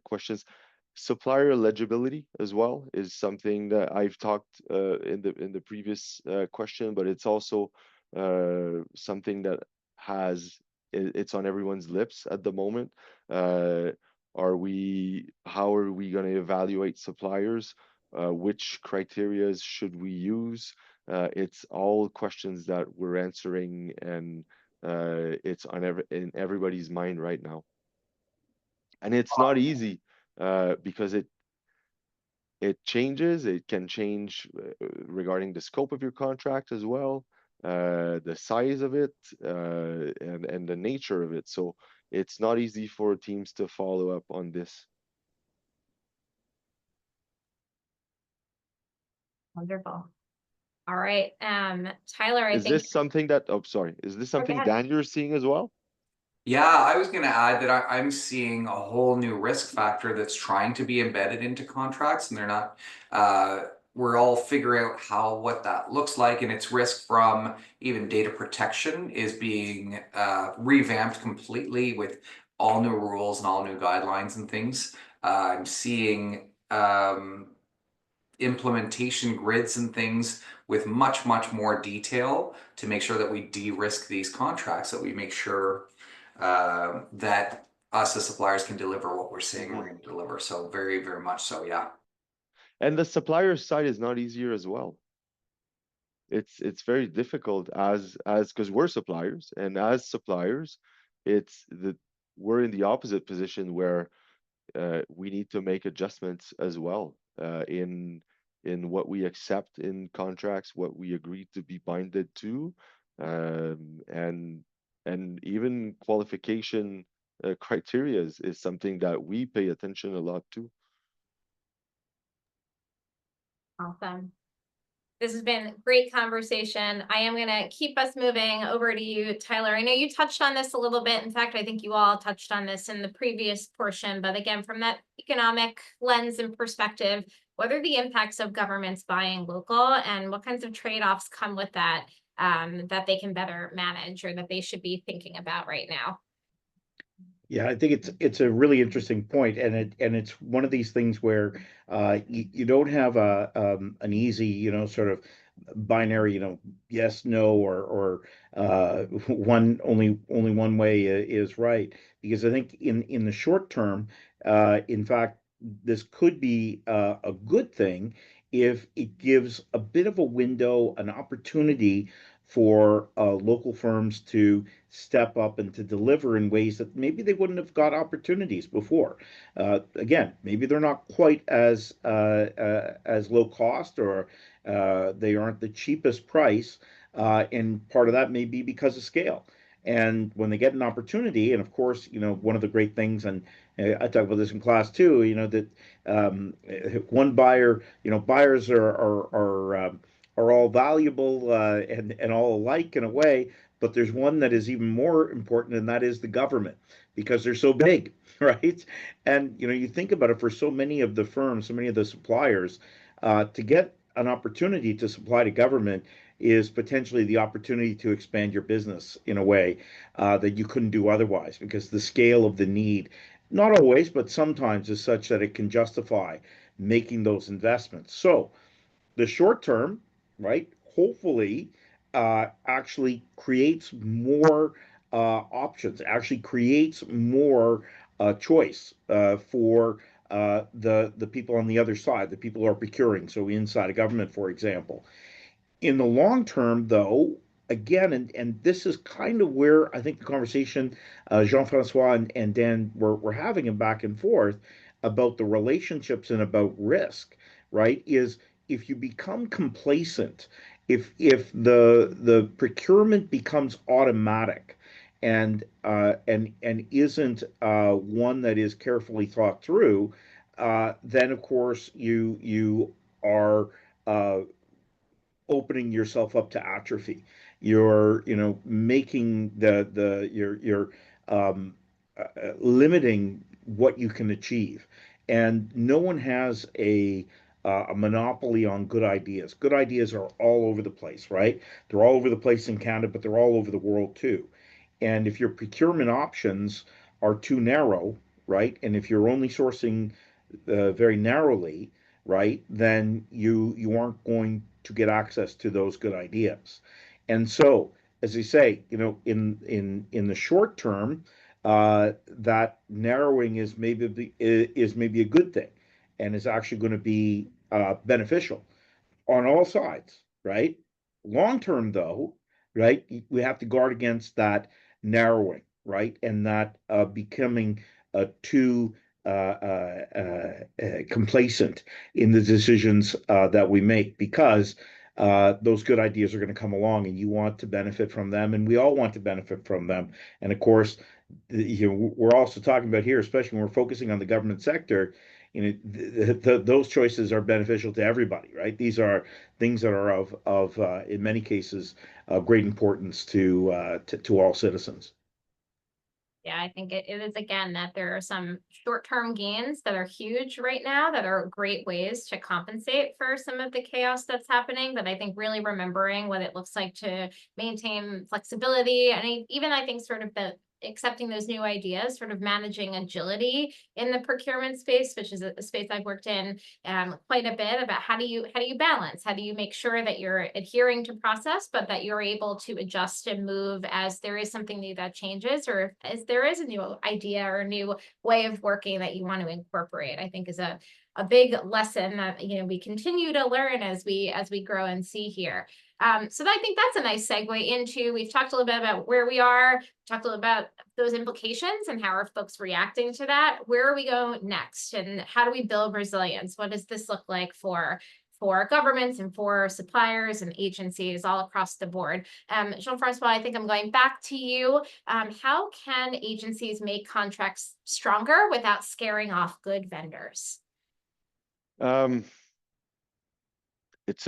questions. Supplier eligibility as well is something that I've talked in the previous question, but it's also something that it's on everyone's lips at the moment. How are we going to evaluate suppliers? Which criteria should we use? It's all questions that we're answering, and it's in everybody's mind right now. And it's not easy because it changes. It can change regarding the scope of your contract as well, the size of it, and the nature of it. So it's not easy for teams to follow up on this. Wonderful. All right. Tyler, I Is think this something that, oh, sorry, is this go something, ahead. Dan, you're seeing as well? Yeah, I was going to add that I'm seeing a whole new risk factor that's trying to be embedded into contracts, and they're not. We're all figuring out what that looks like, and its risk from even data protection is being revamped completely with all new rules and all new guidelines and things. I'm seeing implementation grids and things with much more detail to make sure that we de-risk these contracts, that we make sure that us as suppliers can deliver what we're saying we're going to deliver. So very much so, yeah. And the supplier side is not easier as well. It's very difficult as because we're suppliers, and as suppliers, we're in the opposite position where we need to make adjustments as well in what we accept in contracts, what we agree to be binded to, and even qualification criteria is something that we pay attention a lot to. Awesome. This has been a great conversation. I am going to keep us moving over to you, Tyler. I know you touched on this a little bit. In fact, I think you all touched on this in the previous portion. But again, from that economic lens and perspective, what are the impacts of governments buying local, and what kinds of trade-offs come with that that they can better manage, or that they should be thinking about right now? Yeah, I think it's a really interesting point, and it's one of these things where you don't have an easy, sort of binary, yes, no, or only one way is right. Because I think in the short term, in fact, this could be a good thing if it gives a bit of a window, an opportunity for local firms to step up and to deliver in ways that maybe they wouldn't have got opportunities before. Again, maybe they're not quite as low cost, or they aren't the cheapest price, and part of that may be because of scale. And when they get an opportunity, and of course, one of the great things, and I talk about this in class too, that one buyer, buyers are all valuable and all alike in a way, but there's one that is even more important, and that is the government, because they're so big, right? And you think about it, for so many of the firms, so many of the suppliers, to get an opportunity to supply to government is potentially the opportunity to expand your business in a way that you couldn't do otherwise, because the scale of the need, not always, but sometimes, is such that it can justify making those investments. So the short term, right, hopefully actually creates more options, actually creates more choice for the people on the other side, the people who are procuring. So inside a government, for example, In the long term, though, again, and this is kind of where I think the conversation Jean-François and Dan were having a back and forth about the relationships and about risk, right? Is if you become complacent, if the procurement becomes automatic and isn't one that is carefully thought through, then of course you are opening yourself up to atrophy. You're, making you're limiting what you can achieve. And no one has a monopoly on good ideas. Good ideas are all over the place, right? They're all over the place in Canada, but they're all over the world too. And if your procurement options are too narrow, right, and if you're only sourcing very narrowly, right, then you aren't going to get access to those good ideas. And so, as I say, in the short term, that narrowing is maybe a good thing, and is actually going to be beneficial on all sides, right? Long term, though, right, we have to guard against that narrowing, right, and that becoming too complacent in the decisions that we make, because those good ideas are going to come along, and you want to benefit from them, and we all want to benefit from them. And of course, we're also talking about here, especially when we're focusing on the government sector, those choices are beneficial to everybody, right? These are things that are of in many cases great importance to all citizens. Yeah, I think it is again that there are some short-term gains that are huge right now that are great ways to compensate for some of the chaos that's happening. But I think really remembering what it looks like to maintain flexibility, and even I think sort of the accepting those new ideas, sort of managing agility in the procurement space, which is a space I've worked in quite a bit, about how do you balance, how do you make sure that you're adhering to process, but that you're able to adjust and move as there is something new that changes, or as there is a new idea or a new way of working that you want to incorporate. I think is a big lesson that we continue to learn as we grow and see here. So I think that's a nice segue into, we've talked a little bit about where we are, talked a little about those implications and how are folks reacting to that. Where are we going next, and how do we build resilience? What does this look like for governments and for suppliers and agencies all across the board? Jean-François, I think I'm going back to you. How can agencies make contracts stronger without scaring off good vendors? It's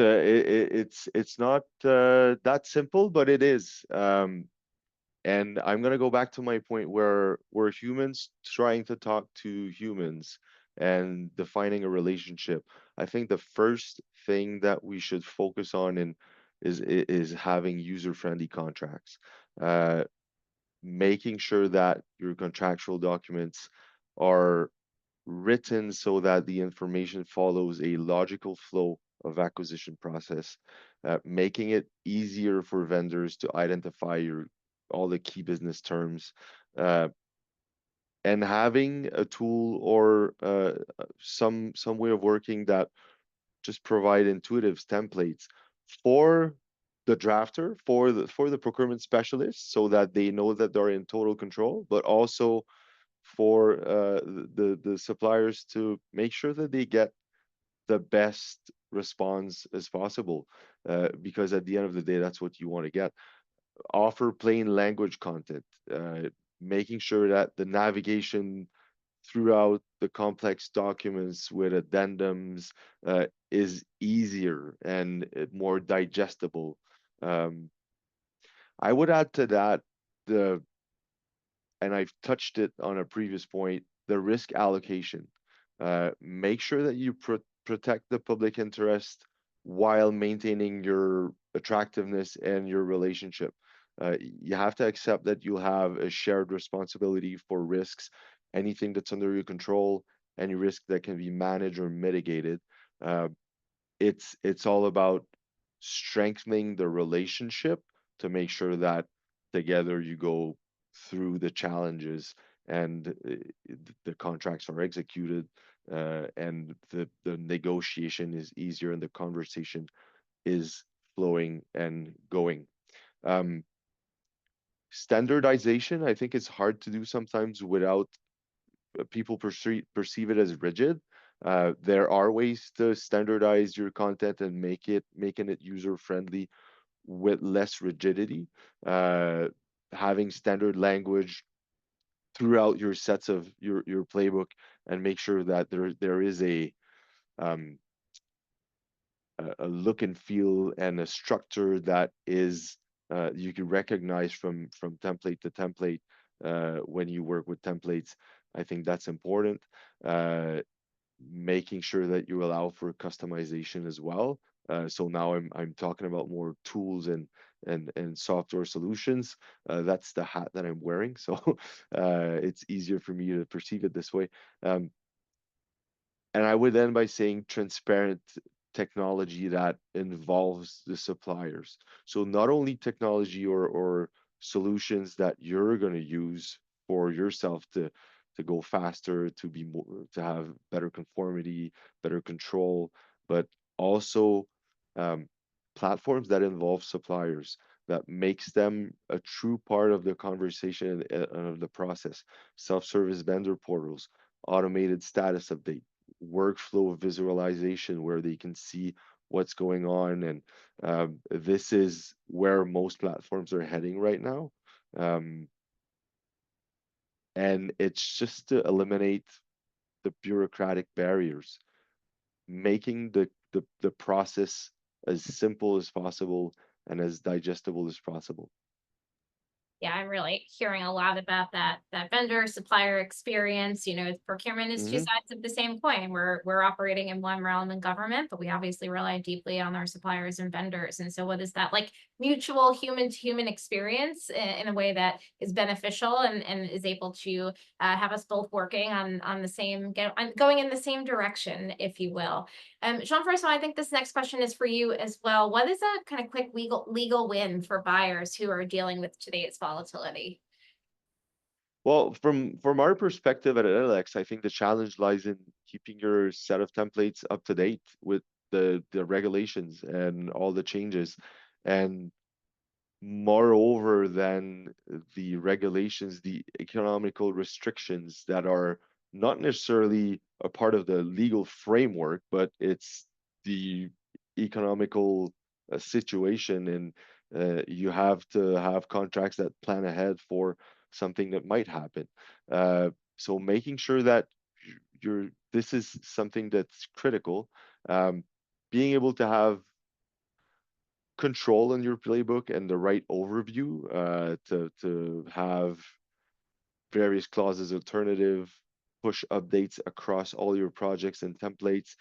not that simple, but it is. And I'm gonna go back to my point where we're humans trying to talk to humans and defining a relationship. I think the first thing that we should focus on is having user-friendly contracts. Making sure that your contractual documents are written so that the information follows a logical flow of acquisition process, making it easier for vendors to identify all the key business terms, and having a tool or some way of working that just provide intuitive templates for the drafter, for the procurement specialist, so that they know that they're in total control, but also for the suppliers to make sure that they get the best response as possible, because at the end of the day, that's what you want to get. Offer plain language content, making sure that the navigation throughout the complex documents with addendums is easier and more digestible. I would add to that and I've touched it on a previous point, the risk allocation. Make sure that you protect the public interest while maintaining your attractiveness and your relationship. You have to accept that you'll have a shared responsibility for risks, anything that's under your control, any risk that can be managed or mitigated. It's all about strengthening the relationship to make sure that together you go through the challenges and the contracts are executed, and the negotiation is easier and the conversation is flowing and going. Standardization, I think it's hard to do sometimes without people perceive it as rigid. There are ways to standardize your content and making it user friendly with less rigidity. Having standard language throughout your sets of your playbook, and make sure that there is a look and feel and a structure that is you can recognize from template to template when you work with templates. I think that's important. Making sure that you allow for customization as well. So now I'm talking about more tools and software solutions. That's the hat that I'm wearing, so it's easier for me to perceive it this way. And I would end by saying transparent technology that involves the suppliers. So not only technology or solutions that you're going to use for yourself to go faster, to be more, to have better conformity, better control, but also platforms that involve suppliers, that makes them a true part of the conversation and of the process. Self-service vendor portals, automated status update, workflow visualization where they can see what's going on. And this is where most platforms are heading right now. And it's just to eliminate the bureaucratic barriers, making the process as simple as possible and as digestible as possible. Yeah, I'm really hearing a lot about that vendor supplier experience. Procurement is two sides of the same coin. We're operating in one realm in government, but we obviously rely deeply on our suppliers and vendors. And so what is that like mutual human to human experience in a way that is beneficial and is able to have us both working on the same, going in the same direction, if you will. Jean-François, I think this next question is for you as well. What is a kind of quick legal win for buyers who are dealing with today's volatility? Well, from our perspective at EDILEX, I think the challenge lies in keeping your set of templates up to date with the regulations and all the changes. And moreover than the regulations, the economical restrictions that are not necessarily a part of the legal framework, but it's the economical situation, and you have to have contracts that plan ahead for something that might happen. So making sure that this is something that's critical. Being able to have control in your playbook and the right overview to have various clauses alternative, push updates across all your projects and templates,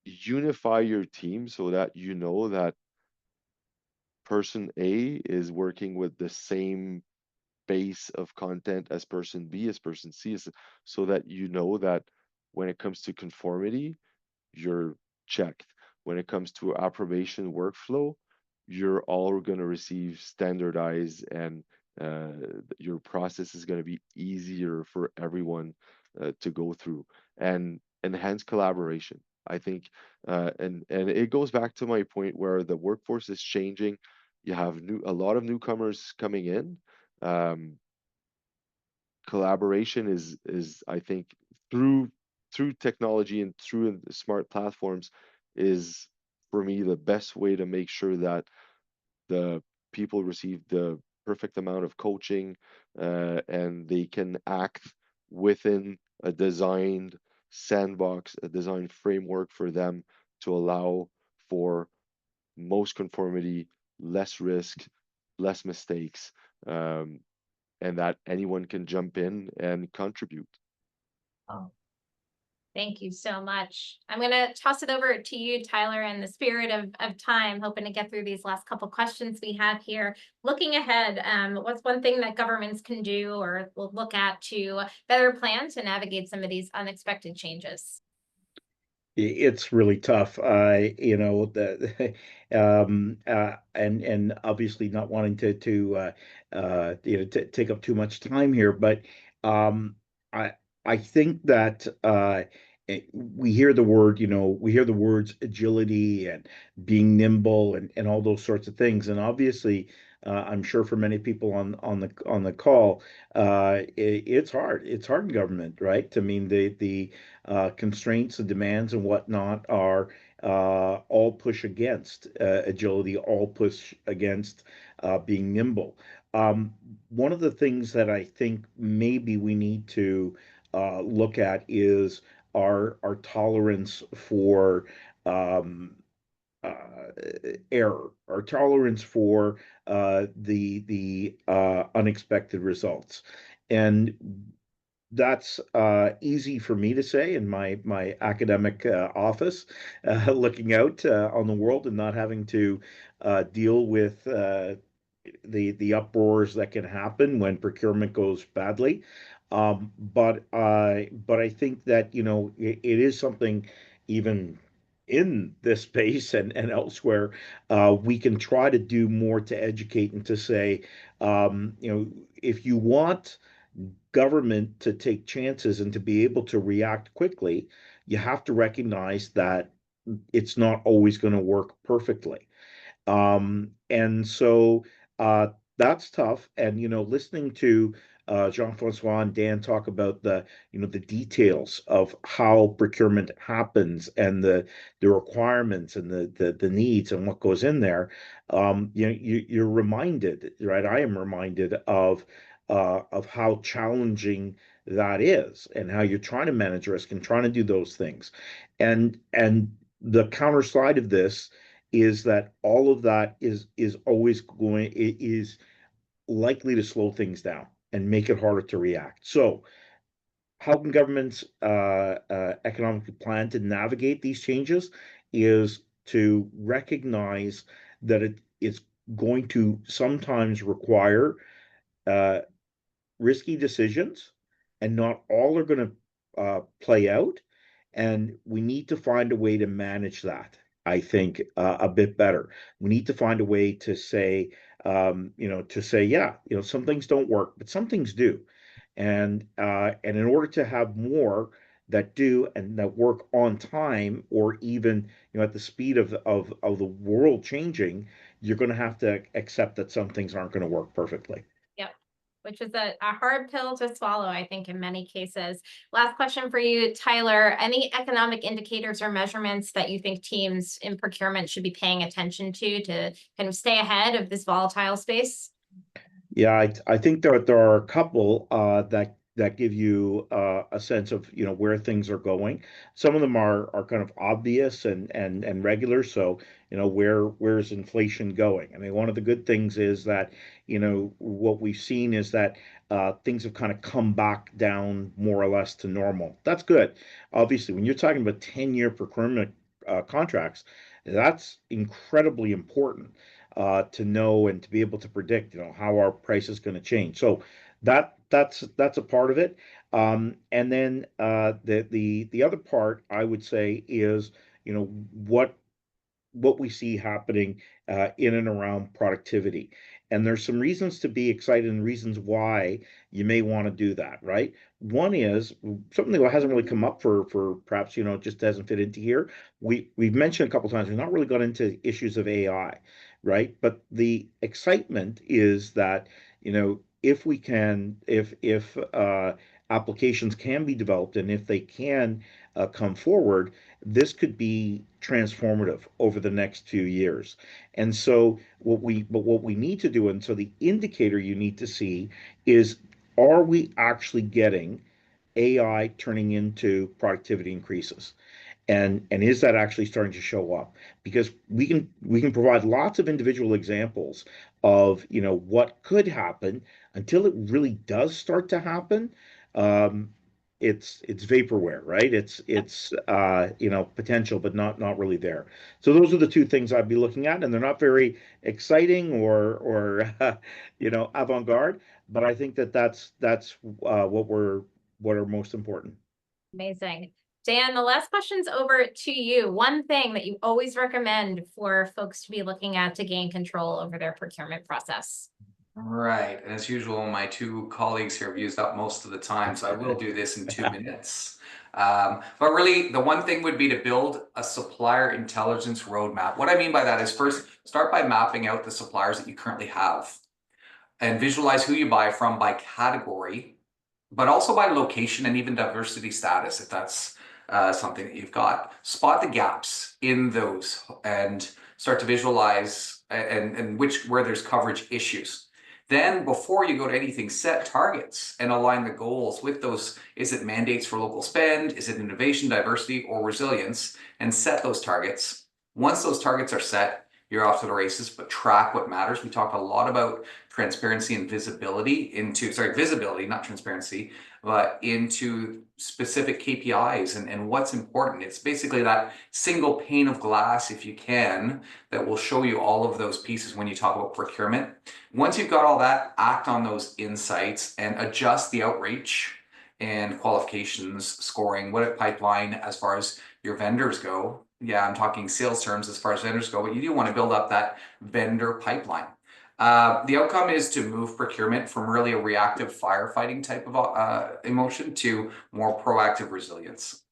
unify your team so that you know that person A is working with the same base of content as person B, as person C, so that you know that when it comes to conformity, you're checked. When it comes to approbation workflow, you're all going to receive standardized, and your process is going to be easier for everyone to go through, and enhance collaboration. I think, and it goes back to my point where the workforce is changing. You have a lot of newcomers coming in. Collaboration is I think through technology and through smart platforms is, for me, the best way to make sure that the people receive the perfect amount of coaching, and they can act within a designed sandbox, a design framework for them to allow for most conformity, less risk, less mistakes, and that anyone can jump in and contribute. Oh, thank you so much. I'm going to toss it over to you, Tyler, in the spirit of time, hoping to get through these last couple questions we have here. Looking ahead, what's one thing that governments can do or will look at to better plan to navigate some of these unexpected changes? It's really tough, and obviously not wanting to take up too much time here, but I think that we hear the word, we hear the words agility and being nimble and all those sorts of things. And obviously, I'm sure for many people on the call, it's hard. It's hard in government, right? I mean, the constraints and demands and whatnot are all push against agility, all push against being nimble. One of the things that I think maybe we need to look at is our tolerance for um, uh, error, our tolerance for the unexpected results, and that's easy for me to say in my academic office, looking out on the world and not having to deal with the uproars that can happen when procurement goes badly. But I think that it is something even in this space and elsewhere we can try to do more to educate and to say if you want government to take chances and to be able to react quickly, you have to recognize that it's not always going to work perfectly. And so that's tough. And listening to Jean-François and Dan talk about the details of how procurement happens and the requirements and the needs and what goes in there, you're reminded, right? I am reminded of how challenging that is and how you're trying to manage risk and trying to do those things. And the counter side of this is that all of that is always going is likely to slow things down and make it harder to react. So how can governments economically plan to navigate these changes is to recognize that it's going to sometimes require uh, risky decisions, and not all are going to play out. And we need to find a way to manage that, I think, a bit better. We need to find a way to say, yeah, some things don't work, but some things do. And in order to have more that do and that work on time, or even at the speed of the world changing, you're going to have to accept that some things aren't going to work perfectly. Yep. Which is a hard pill to swallow, I think, in many cases. Last question for you, Tyler. Any economic indicators or measurements that you think teams in procurement should be paying attention to kind of stay ahead of this volatile space? Yeah, I think there are a couple that give you a sense of where things are going. Some of them are kind of obvious and regular. So where's inflation going? I mean, one of the good things is that what we've seen is that things have kind of come back down more or less to normal. That's good. Obviously, when you're talking about 10-year procurement contracts, that's incredibly important to know and to be able to predict, how our price is going to change. So that's a part of it. And then the other part I would say is, what we see happening in and around productivity. And there's some reasons to be excited and reasons why you may want to do that, right? One is something that hasn't really come up for perhaps, just doesn't fit into here. We've mentioned a couple of times, we've not really got into issues of AI, right? But the excitement is that, if we can, if applications can be developed and if they can come forward, this could be transformative over the next few years. And so what we need to do, and so the indicator you need to see is, are we actually getting AI turning into productivity increases? And is that actually starting to show up? Because we can provide lots of individual examples of what could happen until it really does start to happen. Um, it's vaporware, right? It's potential, but not really there. So those are the two things I'd be looking at, and they're not very exciting or avant-garde, but I think that's what are most important. Amazing. Dan, the last question's over to you. One thing that you always recommend for folks to be looking at to gain control over their procurement process. Right. As usual, my two colleagues here have used up most of the time, so I will do this in 2 minutes. But really, the one thing would be to build a supplier intelligence roadmap. What I mean by that is first, start by mapping out the suppliers that you currently have and visualize who you buy from by category, but also by location and even diversity status, if that's something that you've got. Spot the gaps in those and start to visualize and where there's coverage issues. Then before you go to anything, set targets and align the goals with those. Is it mandates for local spend? Is it innovation, diversity, or resilience? And set those targets. Once those targets are set, you're off to the races, but track what matters. We talked a lot about transparency and visibility visibility, not transparency, but into specific KPIs and what's important. It's basically that single pane of glass, if you can, that will show you all of those pieces when you talk about procurement. Once you've got all that, act on those insights and adjust the outreach and qualifications scoring, what pipeline as far as your vendors go. Yeah, I'm talking sales terms as far as vendors go, but you do want to build up that vendor pipeline. The outcome is to move procurement from really a reactive firefighting type of emotion to more proactive resilience.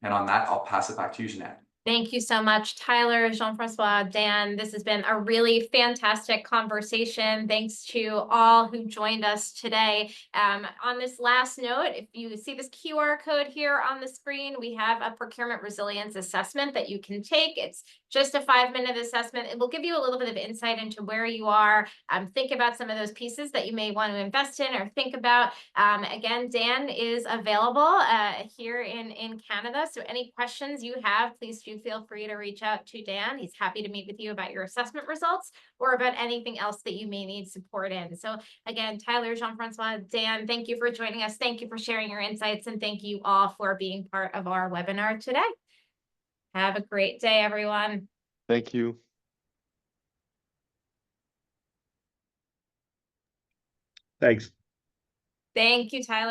And on that, I'll pass it back to you, Jeanette. Thank you so much, Tyler, Jean-François, Dan. This has been a really fantastic conversation. Thanks to all who joined us today. On this last note, if you see this QR code here on the screen, we have a procurement resilience assessment that you can take. It's just a 5-minute assessment. It will give you a little bit of insight into where you are. Think about some of those pieces that you may want to invest in or think about. Again, Dan is available here in Canada. So any questions you have, please feel free to reach out to Dan. He's happy to meet with you about your assessment results or about anything else that you may need support in. So again, Tyler, Jean-François, Dan, thank you for joining us. Thank you for sharing your insights, and thank you all for being part of our webinar today. Have a great day, everyone. Thank you. Thanks. Thank you, Tyler.